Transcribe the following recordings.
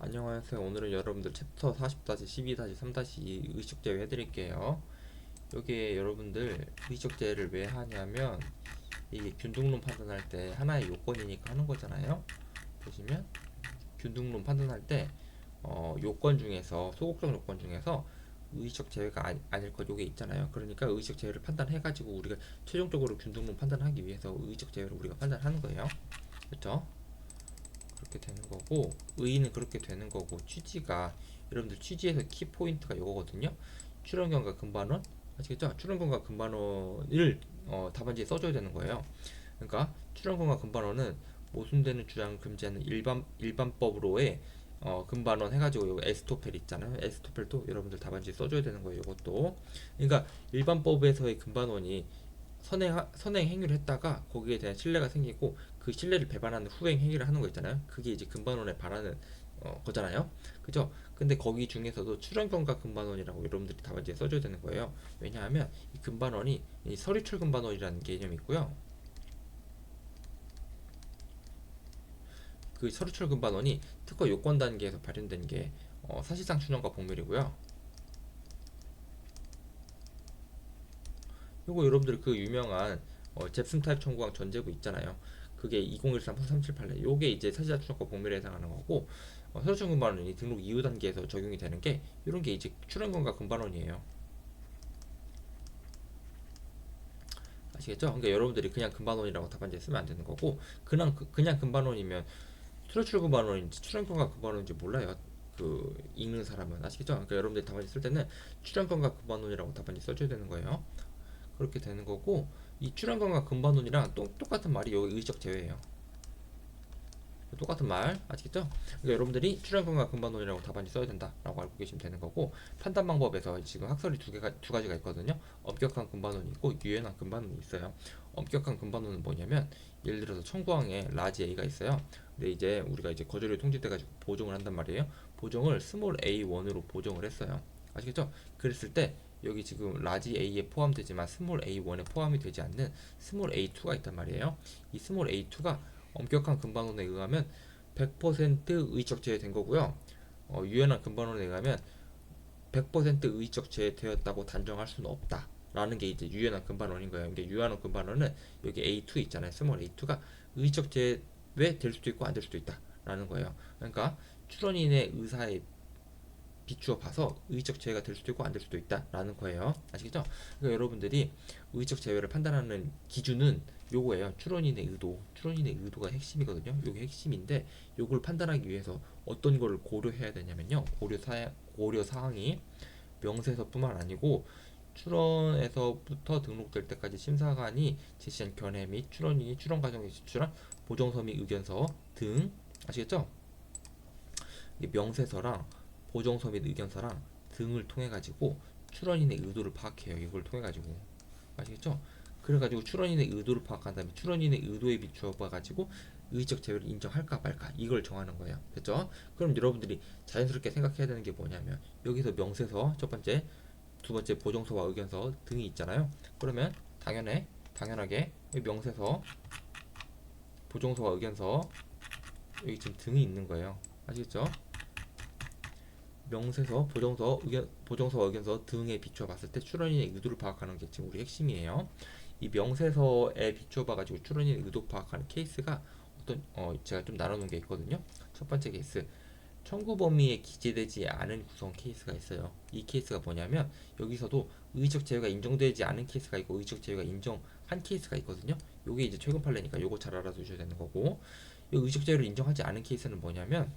안녕하세요. 오늘은 여러분들 챕터 40-12-3-2 의식 제외 해드릴게요. 여기에 여러분들 의식 제외를 왜 하냐면 이게 균등론 판단할 때 하나의 요건이니까 하는 거잖아요. 보시면 균등론 판단할 때 요건 중에서 소극적 요건 중에서 의식 제외가 아닐 것 요게 있잖아요. 그러니까 의식 제외를 판단해가지고 우리가 최종적으로 균등론 판단하기 위해서 의식 제외를 우리가 판단하는 거예요. 그렇죠? 그렇게 되는 거고 의의는 그렇게 되는 거고 취지가 여러분들 취지에서 키포인트가 이거거든요. 출연경과 근반원 아시겠죠? 출연경과 근반원을 답안지에 써줘야 되는 거예요. 그러니까 출연경과 근반원은 모순되는 주장을 금지하는 일반법으로의 근반원 해가지고 여기 에스토펠 있잖아요. 에스토펠도 여러분들 답안지에 써줘야 되는 거예요. 이것도 그러니까 일반법에서의 근반원이 선행 행위를 했다가 거기에 대한 신뢰가 생기고 그 신뢰를 배반하는 후행 행위를 하는 거 있잖아요. 그게 이제 근반원에 반하는 거잖아요. 그죠? 근데 거기 중에서도 출연경과 근반원이라고 여러분들이 답안지에 써줘야 되는 거예요. 왜냐하면 이 근반원이 이 서리출 근반원이라는 개념이 있고요. 그 서리출 근반원이 특허 요건 단계에서 발현된 게 사실상 출연과 복멸이고요. 요거 여러분들 그 유명한 잽슨 타입 청구항 전제부 있잖아요. 그게 2013-378래. 요게 이제 사실상 출연과 복멸에 해당하는 거고 서류청 근반원이 등록 이후 단계에서 적용이 되는 게 이런 게 이제 출연권과 근반원이에요. 아시겠죠? 그러니까 여러분들이 그냥 근반원이라고 답안지에 쓰면 안 되는 거고 그냥 근반원이면 출출 근반원인지 출연권과 근반원인지 몰라요. 그 읽는 사람은 아시겠죠? 그러니까 여러분들이 답안지 쓸 때는 출연권과 근반원이라고 답안지 써줘야 되는 거예요. 그렇게 되는 거고 이 출연권과 근반원이랑 똑같은 말이 여기 의적 제외예요. 똑같은 말 아시겠죠? 그러니까 여러분들이 출연권과 근반원이라고 답안지 써야 된다라고 알고 계시면 되는 거고 판단 방법에서 지금 학설이 두 가지가 있거든요. 엄격한 근반원이 있고 유연한 근반원이 있어요. 엄격한 근반원은 뭐냐면 예를 들어서 청구항에 라지 A가 있어요. 근데 이제 우리가 이제 거절이 통지돼가지고 보정을 한단 말이에요. 보정을 스몰 A1으로 보정을 했어요. 아시겠죠? 그랬을 때 여기 지금 라지 A에 포함되지만 스몰 A1에 포함이 되지 않는 스몰 A2가 있단 말이에요. 이 스몰 A2가 엄격한 근반원에 의하면 100% 의적 제외된 거고요. 유연한 근반원에 의하면 100% 의적 제외되었다고 단정할 수는 없다. 라는 게 이제 유연한 근반원인 거예요. 이게 유연한 근반원은 여기 A2 있잖아요. 스몰 A2가 의적 제외될 수도 있고 안 될 수도 있다. 라는 거예요. 그러니까 출원인의 의사에 비추어 봐서 의적 제외가 될 수도 있고 안 될 수도 있다라는 거예요. 아시겠죠? 그러니까 여러분들이 의적 제외를 판단하는 기준은 요거예요. 출원인의 의도가 핵심이거든요. 요게 핵심인데 요걸 판단하기 위해서 어떤 거를 고려해야 되냐면요. 고려 사항이 명세서뿐만 아니고 출원에서부터 등록될 때까지 심사관이 제시한 견해 및 출원인이 출원 과정에 제출한 보정서 및 의견서 등 아시겠죠? 명세서랑 보정서 및 의견서랑 등을 통해 가지고 출원인의 의도를 파악해요. 이걸 통해 가지고 아시겠죠? 그래가지고 출원인의 의도를 파악한 다음에 출원인의 의도에 비추어 봐가지고 의적 제외를 인정할까 말까 이걸 정하는 거예요. 됐죠? 그럼 여러분들이 자연스럽게 생각해야 되는 게 뭐냐면 여기서 명세서 첫 번째, 두 번째 보정서와 의견서 등이 있잖아요. 그러면 당연하게 명세서, 보정서와 의견서 여기 지금 등이 있는 거예요. 아시겠죠? 명세서, 보정서와 의견서 등에 비추어 봤을 때 출원인의 의도를 파악하는 게 지금 우리 핵심이에요. 이 명세서에 비추어 봐가지고 출원인의 의도 파악하는 케이스가 제가 좀 나눠놓은 게 있거든요. 첫 번째 케이스, 청구 범위에 기재되지 않은 구성 케이스가 있어요. 이 케이스가 뭐냐면 여기서도 의적 제외가 인정되지 않은 케이스가 있고 의적 제외가 인정한 케이스가 있거든요. 요게 이제 최근 판례니까 요거 잘 알아두셔야 되는 거고, 이 의적 제외를 인정하지 않은 케이스는 뭐냐면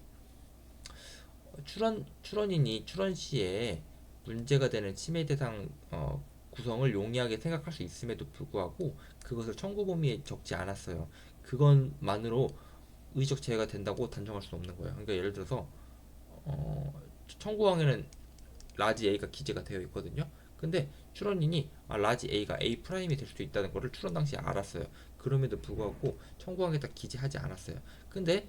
출원인이 출원 시에 문제가 되는 침해 대상 구성을 용이하게 생각할 수 있음에도 불구하고 그것을 청구 범위에 적지 않았어요. 그것만으로 의적 제외가 된다고 단정할 수 없는 거예요. 그러니까 예를 들어서 어, 청구항에는 라지 A가 기재가 되어 있거든요. 근데 출원인이 라지 A가 A 프라임이 될 수도 있다는 것을 출원 당시에 알았어요. 그럼에도 불구하고 청구항에다 기재하지 않았어요. 근데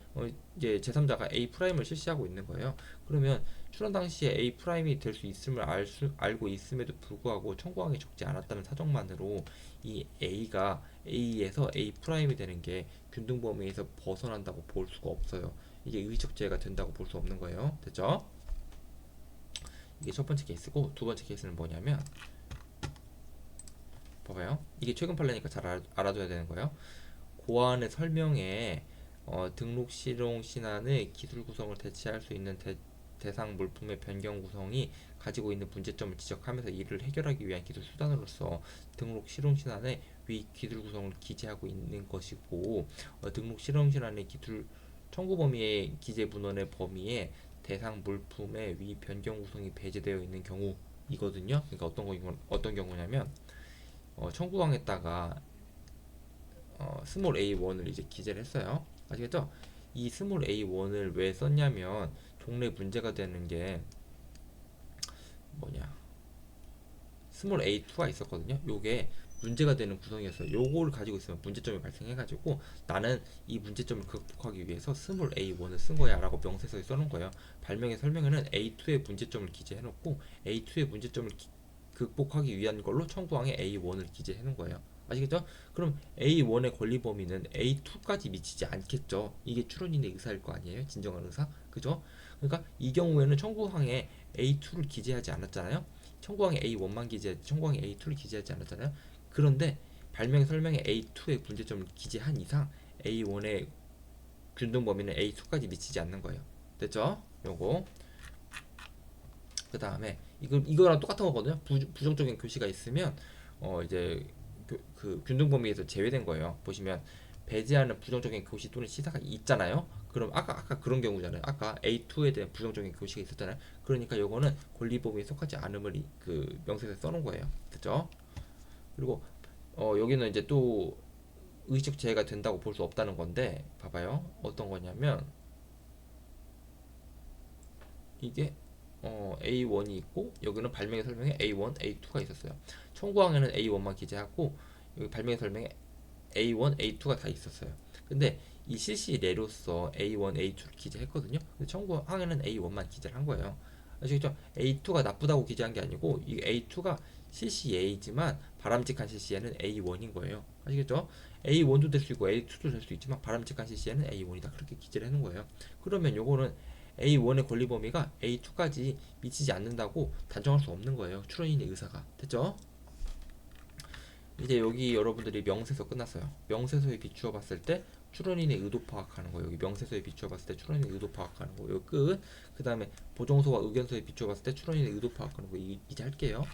이제 제3자가 A 프라임을 실시하고 있는 거예요. 그러면 출원 당시에 A 프라임이 될 수 있음을 알고 있음에도 불구하고 청구항에 적지 않았다는 사정만으로 이 A가 A에서 A 프라임이 되는 게 균등 범위에서 벗어난다고 볼 수가 없어요. 이게 의의적 제외가 된다고 볼 수 없는 거예요. 됐죠? 이게 첫 번째 케이스고, 두 번째 케이스는 뭐냐면 봐봐요. 이게 최근 판례니까 잘 알아둬야 되는 거예요. 고안의 설명에 등록 실용 신안의 기술 구성을 대체할 수 있는 대상 물품의 변경 구성이 가지고 있는 문제점을 지적하면서 이를 해결하기 위한 기술 수단으로서 등록 실용 신안의 위 기술 구성을 기재하고 있는 것이고, 등록 실용 신안의 기술 청구 범위의 기재 문헌의 범위에 대상 물품의 위 변경 구성이 배제되어 있는 경우이거든요. 그러니까 어떤 경우냐면 청구항에다가 스몰 a1을 이제 기재를 했어요. 아시겠죠? 이 스몰 a1을 왜 썼냐면 종래 문제가 되는 게 뭐냐, 스몰 a2가 있었거든요. 요게 문제가 되는 구성이었어요. 요거를 가지고 있으면 문제점이 발생해가지고 나는 이 문제점을 극복하기 위해서 스몰 a1을 쓴 거야 라고 명세서에 써놓은 거예요. 발명의 설명에는 a2의 문제점을 기재해놓고 a2의 문제점을 극복하기 위한 걸로 청구항에 a1을 기재해놓은 거예요. 아시겠죠? 그럼 A1의 권리 범위는 A2까지 미치지 않겠죠. 이게 출원인의 의사일 거 아니에요? 진정한 의사? 그죠? 그러니까 이 경우에는 청구항에 A2를 기재하지 않았잖아요. 청구항에 A1만 기재하지, 청구항에 A2를 기재하지 않았잖아요. 그런데 발명 설명에 A2의 문제점을 기재한 이상 A1의 균등 범위는 A2까지 미치지 않는 거예요. 됐죠? 요거. 그 다음에 이거랑 똑같은 거거든요. 부정적인 교시가 있으면 이제 그 균등 범위에서 제외된 거예요. 보시면 배제하는 부정적인 교시 또는 시사가 있잖아요. 그럼 아까 그런 경우잖아요. 아까 A2에 대한 부정적인 교시가 있었잖아요. 그러니까 요거는 권리 범위에 속하지 않음을 그 명세서에 써놓은 거예요. 됐죠? 그리고 여기는 이제 또 의식 제외가 된다고 볼 수 없다는 건데 봐봐요. 어떤 거냐면 이게 A1이 있고 여기는 발명의 설명에 A1, A2가 있었어요. 청구항에는 A1만 기재하고 여기 발명의 설명에 A1, A2가 다 있었어요. 근데 이 실시례로서 A1, A2를 기재했거든요. 근데 청구항에는 A1만 기재를 한 거예요. 아시겠죠? A2가 나쁘다고 기재한 게 아니고 이 A2가 실시예이지만 바람직한 실시에는 A1인 거예요. 아시겠죠? A1도 될 수 있고 A2도 될 수 있지만 바람직한 실시에는 A1이다. 그렇게 기재를 해놓은 거예요. 그러면 요거는 A1의 권리 범위가 A2까지 미치지 않는다고 단정할 수 없는 거예요. 출원인의 의사가. 됐죠? 이제 여기 여러분들이 명세서 끝났어요. 명세서에 비추어 봤을 때 출원인의 의도 파악하는 거. 여기 명세서에 비추어 봤을 때 출원인의 의도 파악하는 거. 여기 끝. 그 다음에 보정서와 의견서에 비추어 봤을 때 출원인의 의도 파악하는 거. 이제 할게요.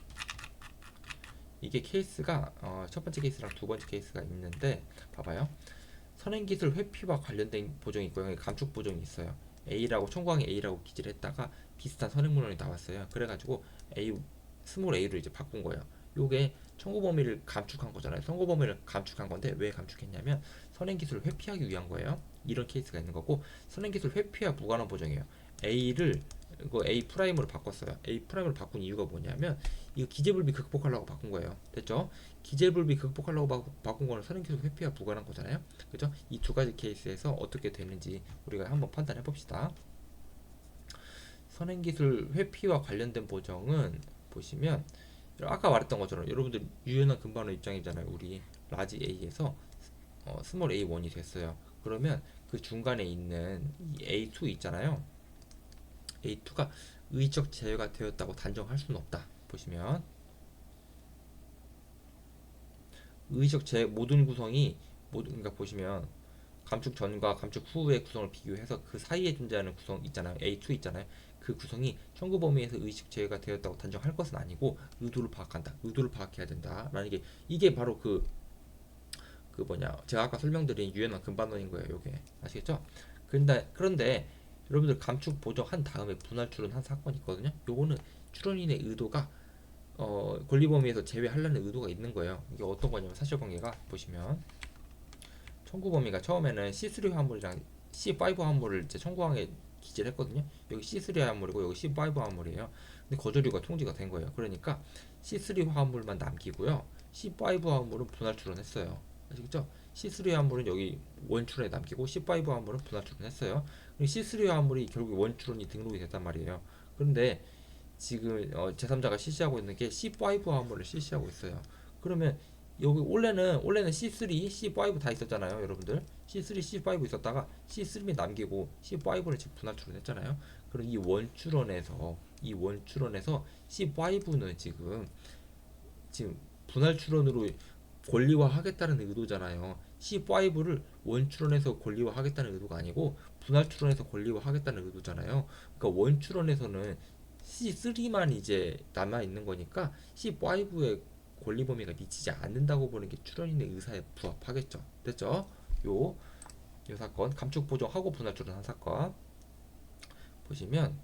이게 케이스가 첫 번째 케이스랑 두 번째 케이스가 있는데 봐봐요. 선행기술 회피와 관련된 보정이 있고요. 여기 감축 보정이 있어요. A라고 청구항에 A라고 기재를 했다가 비슷한 선행문헌이 나왔어요. 그래가지고 A 스몰 A로 이제 바꾼 거예요. 요게 청구 범위를 감축한 거잖아요. 청구 범위를 감축한 건데 왜 감축했냐면 선행기술을 회피하기 위한 거예요. 이런 케이스가 있는 거고 선행기술 회피와 무관한 보정이에요. A를 이거 A 프라임으로 바꿨어요. A 프라임으로 바꾼 이유가 뭐냐면 이거 기재불비 극복하려고 바꾼 거예요. 됐죠? 기재불비 극복하려고 바꾼 거는 선행기술 회피와 무관한 거잖아요. 그죠? 이 두 가지 케이스에서 어떻게 되는지 우리가 한번 판단해 봅시다. 선행기술 회피와 관련된 보정은 보시면 아까 말했던 것처럼 여러분들 유연한 금반의 입장이잖아요. 우리 라지 A에서 스몰 A1이 됐어요. 그러면 그 중간에 있는 이 A2 있잖아요. A2가 의적 제외가 되었다고 단정할 수는 없다. 보시면 의적 제외 모든 구성이 그러니까 보시면 감축 전과 감축 후의 구성을 비교해서 그 사이에 존재하는 구성 있잖아요. A2 있잖아요. 그 구성이 청구 범위에서 의식 제외가 되었다고 단정할 것은 아니고 의도를 파악한다. 의도를 파악해야 된다라는 게 이게 바로 그 뭐냐 제가 아까 설명드린 유연한 금반원인 거예요. 요게 아시겠죠? 그런데 여러분들 감축 보정한 다음에 분할 출원한 사건이 있거든요. 요거는 출원인의 의도가 권리 범위에서 제외하려는 의도가 있는 거예요. 이게 어떤 거냐면 사실관계가 보시면 청구 범위가 처음에는 C3 화물이랑 C5 화물을 이제 청구항에 기재를 했거든요. 여기 C3 화물이고 여기 C5 화물이에요. 근데 거절유가 통지가 된 거예요. 그러니까 C3 화물만 남기고요. C5 화물은 분할 출원했어요. 아시겠죠? C3 화물은 여기 원출원에 남기고 C5 화물은 분할 출원했어요. C3 화물이 결국 원출원이 등록이 됐단 말이에요. 그런데 지금 제3자가 실시하고 있는 게 C5 화물을 실시하고 있어요. 그러면 여기 원래는 C3, C5 다 있었잖아요, 여러분들. C3, C5 있었다가 C3에 남기고 C5를 지금 분할 추론했잖아요. 그럼 이 원추론에서 C5는 지금 분할 추론으로 권리화하겠다는 의도잖아요. C5를 원추론에서 권리화하겠다는 의도가 아니고 분할 추론에서 권리화하겠다는 의도잖아요. 그러니까 원추론에서는 C3만 이제 남아 있는 거니까 C5의 권리 범위가 미치지 않는다고 보는 게 추론인의 의사에 부합하겠죠. 됐죠? 요, 요 사건 감축 보정하고 분할 추론한 사건 보시면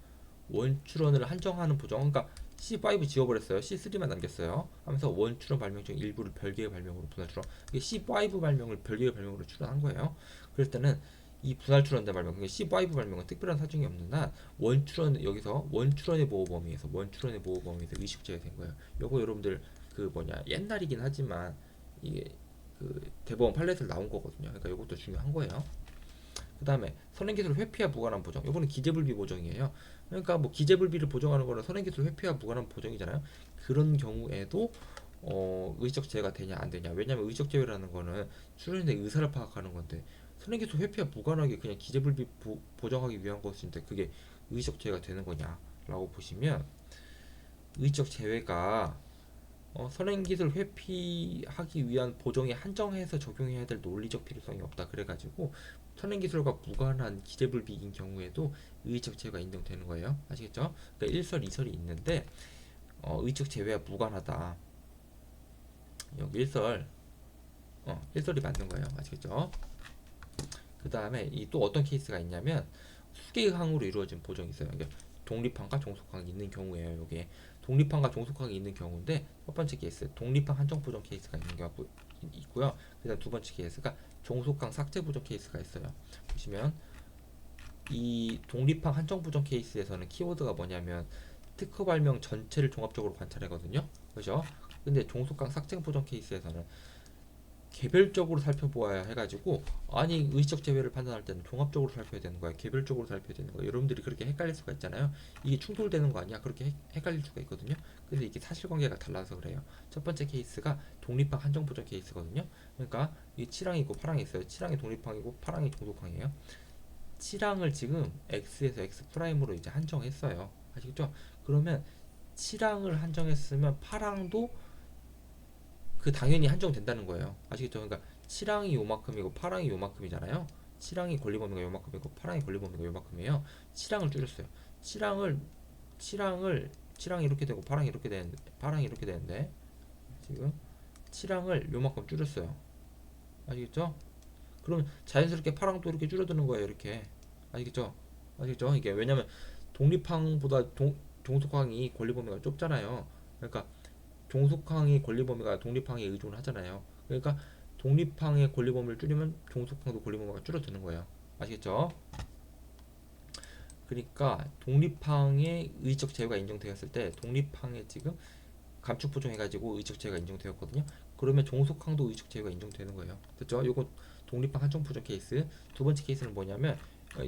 원추론을 한정하는 보정, 그러니까 C5 지워버렸어요. C3만 남겼어요. 하면서 원추론 발명 중 일부를 별개의 발명으로 분할 추론. 이게 C5 발명을 별개의 발명으로 추론한 거예요. 그럴 때는 이 분할 추론된 발명, 그러니까 C5 발명은 특별한 사정이 없는 한 원추론, 여기서 원추론의 보호 범위에서 의식 제외된 거예요. 요거 여러분들 그 뭐냐 옛날이긴 하지만 이게 그 대법원 판례에서 나온 거거든요. 그러니까 이것도 중요한 거예요. 그 다음에 선행기술 회피와 무관한 보정. 이거는 기재불비 보정이에요. 그러니까 뭐 기재불비를 보정하는 거는 선행기술 회피와 무관한 보정이잖아요. 그런 경우에도 의식적 제외가 되냐 안 되냐. 왜냐면 의식적 제외라는 거는 수련의 의사를 파악하는 건데 선행기술 회피와 무관하게 그냥 기재불비 보정하기 위한 것인데 그게 의식적 제외가 되는 거냐라고 보시면 의식적 제외가 선행기술 회피하기 위한 보정에 한정해서 적용해야 될 논리적 필요성이 없다. 그래가지고 선행기술과 무관한 기재불비인 경우에도 의의적 제외가 인정되는 거예요. 아시겠죠? 그러니까 1설, 2설이 있는데 의의적 제외와 무관하다. 여기 1설이 맞는 거예요. 아시겠죠? 그 다음에 이 또 어떤 케이스가 있냐면 수계항으로 이루어진 보정이 있어요. 그러니까 독립항과 종속항이 있는 경우에요. 이게 독립항과 종속항이 있는 경우인데 첫 번째 케이스 독립항 한정 보정 케이스가 있는 경우 있고요. 그다음 두 번째 케이스가 종속항 삭제 보정 케이스가 있어요. 보시면 이 독립항 한정 보정 케이스에서는 키워드가 뭐냐면 특허 발명 전체를 종합적으로 관찰하거든요. 그죠? 근데 종속항 삭제 보정 케이스에서는 개별적으로 살펴보아야 해가지고 아니 의식적 제외를 판단할 때는 종합적으로 살펴야 되는 거야 개별적으로 살펴야 되는 거야 여러분들이 그렇게 헷갈릴 수가 있잖아요. 이게 충돌되는 거 아니야 그렇게 헷갈릴 수가 있거든요. 근데 이게 사실관계가 달라서 그래요. 첫 번째 케이스가 독립항 한정보정 케이스거든요. 그러니까 이 칠항이고 파랑이 있어요. 칠항이 독립항이고 파랑이 종속항이에요. 칠항을 지금 X에서 X 프라임으로 이제 한정했어요. 아시겠죠? 그러면 칠항을 한정했으면 파랑도 그 당연히 한정된다는 거예요. 아시겠죠? 그러니까 칠항이 요만큼이고 파랑이 요만큼이잖아요. 칠항이 권리범위가 요만큼이고 파랑이 권리범위가 요만큼이에요. 칠항을 줄였어요. 칠항을 칠항이 이렇게 되고 파랑이 이렇게 되는데 지금 칠항을 요만큼 줄였어요. 아시겠죠? 그러면 자연스럽게 파랑도 이렇게 줄어드는 거예요. 이렇게 아시겠죠? 아시겠죠? 이게 왜냐면 독립항보다 종속항이 권리범위가 좁잖아요. 그러니까 종속항의 권리 범위가 독립항에 의존을 하잖아요. 그러니까 독립항의 권리 범위를 줄이면 종속항도 권리 범위가 줄어드는 거예요. 아시겠죠? 그러니까 독립항의 의적 제외가 인정되었을 때 독립항에 지금 감축 보정해가지고 의적 제외가 인정되었거든요. 그러면 종속항도 의적 제외가 인정되는 거예요. 됐죠? 요거 독립항 한정 보정 케이스. 두 번째 케이스는 뭐냐면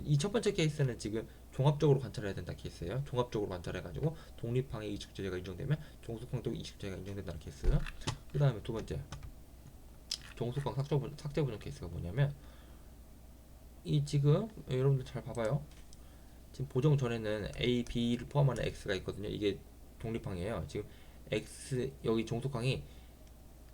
이 첫 번째 케이스는 지금 종합적으로 관찰해야 된다 케이스예요. 종합적으로 관찰해가지고 독립항의 의식 제외가 인정되면 종속항도 의식 제외가 인정된다는 케이스. 그 다음에 두 번째 종속항 삭제 보정 케이스가 뭐냐면 이 지금 여러분들 잘 봐봐요. 지금 보정 전에는 A, B를 포함하는 X가 있거든요. 이게 독립항이에요. 지금 X 여기 종속항이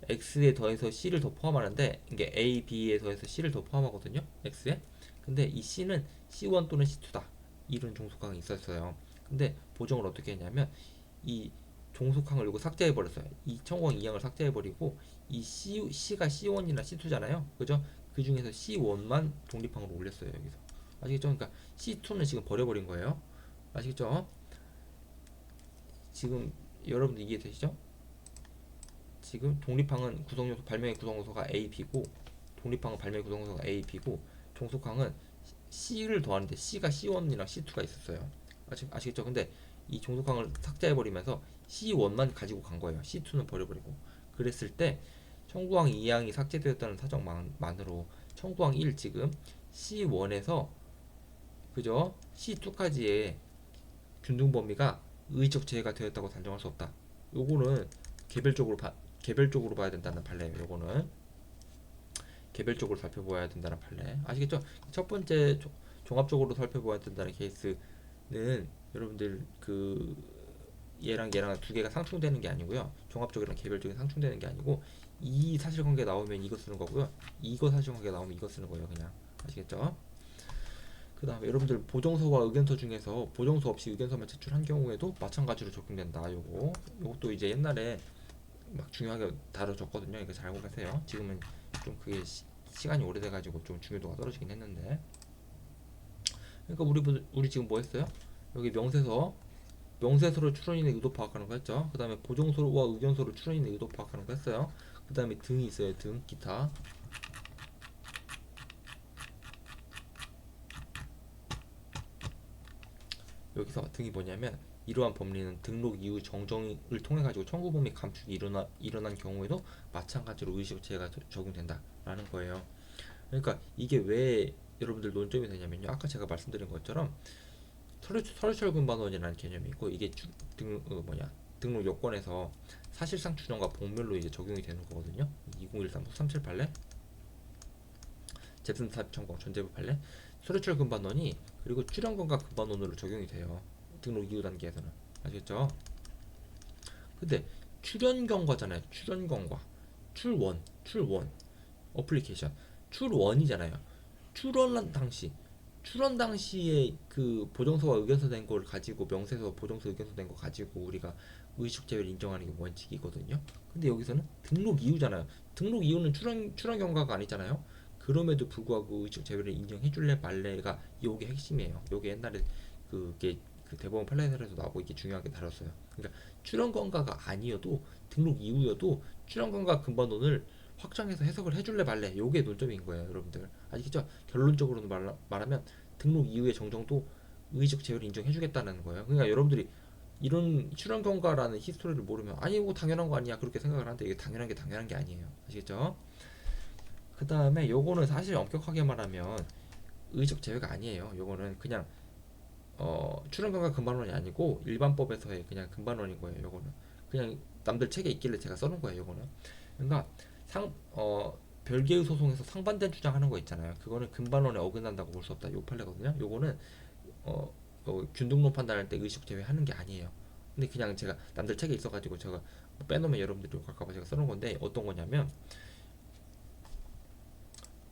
X에 더해서 C를 더 포함하는데 이게 A, B에 더해서 C를 더 포함하거든요. X에. 근데 이 C는 C1 또는 C2다. 이런 종속항이 있었어요. 근데 보정을 어떻게 했냐면 이 종속항을 이거 삭제해 버렸어요. 이 청구항 2항을 삭제해 버리고 이 C가 C1이나 C2잖아요. 그죠? 그 중에서 C1만 독립항으로 올렸어요. 여기서. 아시겠죠? 그러니까 C2는 지금 버려버린 거예요. 아시겠죠? 지금 여러분들 이해되시죠? 지금 독립항은 구성요소 발명의 구성요소가 A, B고 독립항은 발명의 구성요소가 A, B고 종속항은 C를 더하는데 C가 C1이랑 C2가 있었어요. 아시겠죠? 근데 이 종속항을 삭제해버리면서 C1만 가지고 간 거예요. C2는 버려버리고. 그랬을 때 청구항 2항이 삭제되었다는 사정만으로 청구항 1 지금 C1에서 그죠? C2까지의 균등 범위가 의적 제외가 되었다고 단정할 수 없다. 요거는 개별적으로 봐야 된다는 판례예요. 요거는 개별적으로 살펴봐야 된다는 판례 아시겠죠? 첫 번째 종합적으로 살펴봐야 된다는 케이스는 여러분들 그 얘랑 두 개가 상충되는 게 아니고요. 종합적이랑 개별적인 상충되는 게 아니고 이 사실관계 나오면 이거 쓰는 거고요. 이거 사실관계 나오면 이거 쓰는 거예요. 그냥 아시겠죠? 그 다음에 여러분들 보정서와 의견서 중에서 보정서 없이 의견서만 제출한 경우에도 마찬가지로 적용된다. 요것도 이제 옛날에 막 중요하게 다뤄졌거든요. 이거 잘 알고 계세요. 지금은 좀 그게 시간이 오래돼가지고 좀 중요도가 떨어지긴 했는데. 그러니까 우리 지금 뭐 했어요? 여기 명세서로 출원인의 의도 파악하는 거 했죠. 그 다음에 보정서와 의견서로 출원인의 의도 파악하는 거 했어요. 그 다음에 등이 있어요. 등, 기타. 여기서 등이 뭐냐면 이러한 법리는 등록 이후 정정을 통해 가지고 청구 범위 감축이 일어난 경우에도 마찬가지로 의식제가 적용된다라는 거예요. 그러니까 이게 왜 여러분들 논점이 되냐면요. 아까 제가 말씀드린 것처럼 서류철근반원이라는 개념이 있고 이게 등록 요건에서 사실상 추정과 복멸로 이제 적용이 되는 거거든요. 2013 378례 잽슨 탑 청구권 전제부 판례 서류철 근반원이 그리고 출연권과 근반원으로 적용이 돼요. 등록 이후 단계에서는 아시겠죠? 근데 출연권과잖아요. 출연권과 출원 어플리케이션 출원이잖아요. 출원 당시 출원 당시에 그 보정서와 의견서 된 걸 가지고 명세서 보정서 의견서 된 거 가지고 우리가 의식 제외를 인정하는 게 원칙이거든요. 근데 여기서는 등록 이후잖아요. 등록 이후는 출원 경과가 아니잖아요. 그럼에도 불구하고 의식 제외를 인정해 줄래 말래가 요게 핵심이에요. 요게 옛날에 그게 그 대법원 판례에서 나오고 이게 중요하게 다뤘어요. 그러니까 출원 경과가 아니어도 등록 이후여도 출원 경과 근반원을 확장해서 해석을 해줄래 말래 요게 논점인 거예요. 여러분들 아시겠죠? 결론적으로는 말하면 등록 이후의 정정도 의적 제외를 인정해주겠다는 거예요. 그러니까 여러분들이 이런 출연 경과라는 히스토리를 모르면 아니 뭐 당연한 거 아니야 그렇게 생각을 하는데 이게 당연한 게 아니에요. 아시겠죠? 그 다음에 요거는 사실 엄격하게 말하면 의적 제외가 아니에요. 요거는 그냥 출연 경과 금반원이 아니고 일반법에서의 그냥 금반원인 거예요. 요거는 그냥 남들 책에 있길래 제가 써놓은 거예요. 요거는 그러니까 별개의 소송에서 상반된 주장하는 거 있잖아요. 그거는 금반원에 어긋난다고 볼 수 없다. 요 판례거든요. 요거는 균등론 판단할 때 의식 제외하는 게 아니에요. 근데 그냥 제가 남들 책에 있어가지고 제가 뭐 빼놓으면 여러분들이 욕할까봐 제가 써놓은 건데 어떤 거냐면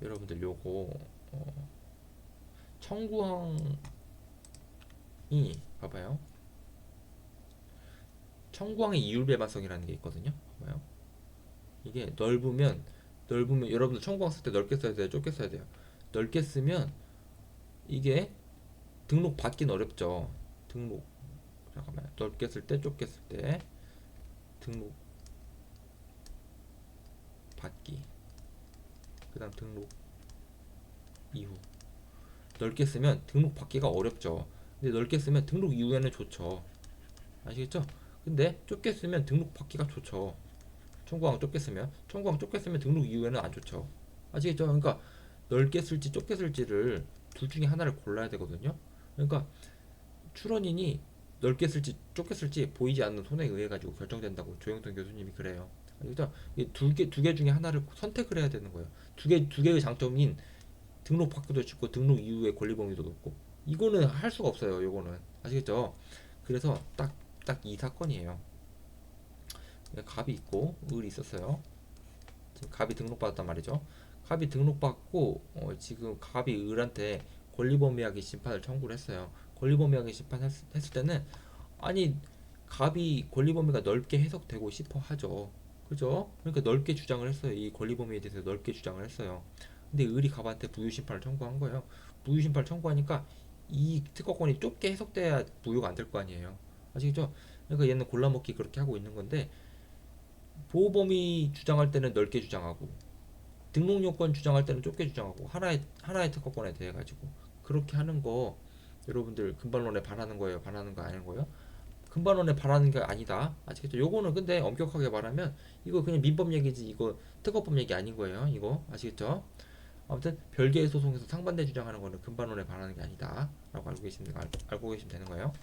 여러분들 요거 청구항이 봐봐요. 청구항의 이율배반성이라는 게 있거든요. 봐봐요. 이게 넓으면 여러분들 청구항 쓸 때 넓게 써야 돼요, 좁게 써야 돼요. 넓게 쓰면 이게 등록 받기는 어렵죠. 등록 잠깐만 넓게 쓸 때 좁게 쓸 때 등록 받기 그 다음 등록 이후 넓게 쓰면 등록 받기가 어렵죠. 근데 넓게 쓰면 등록 이후에는 좋죠. 아시겠죠? 근데 좁게 쓰면 등록 받기가 좋죠. 청구항 좁게 쓰면 등록 이후에는 안 좋죠. 아시겠죠? 그러니까 넓게 쓸지 좁게 쓸지를 둘 중에 하나를 골라야 되거든요. 그러니까 출원인이 넓게 쓸지 좁게 쓸지 보이지 않는 손해에 의해 가지고 결정된다고 조영돈 교수님이 그래요. 그죠? 두 개 중에 하나를 선택을 해야 되는 거예요. 두 개의 장점인 등록 받기도 쉽고 등록 이후에 권리 범위도 높고 이거는 할 수가 없어요. 이거는 아시겠죠? 그래서 딱 이 사건이에요. 갑이 있고 을이 있었어요. 지금 갑이 등록받았단 말이죠. 갑이 등록받고 지금 갑이 을한테 권리범위하게 심판을 청구를 했어요. 권리범위하게 심판했을 때는 아니 갑이 권리범위가 넓게 해석되고 싶어 하죠. 그죠? 그러니까 넓게 주장을 했어요. 이 권리범위에 대해서 넓게 주장을 했어요. 근데 을이 갑한테 부유심판을 청구한 거예요. 부유심판을 청구하니까 이 특허권이 좁게 해석돼야 부유가 안 될 거 아니에요. 아시겠죠? 그러니까 얘는 골라먹기 그렇게 하고 있는 건데 보호범위 주장할 때는 넓게 주장하고 등록요건 주장할 때는 좁게 주장하고 하나의 특허권에 대해 가지고 그렇게 하는 거 여러분들 금반론에 반하는 거예요? 반하는 거 아닌 거예요? 금반원에 반하는 게 아니다. 아시겠죠? 요거는 근데 엄격하게 말하면 이거 그냥 민법 얘기지 이거 특허법 얘기 아닌 거예요. 이거 아시겠죠? 아무튼 별개의 소송에서 상반대 주장하는 거는 금반원에 반하는 게 아니다. 라고 알고 계시면 되는 거예요.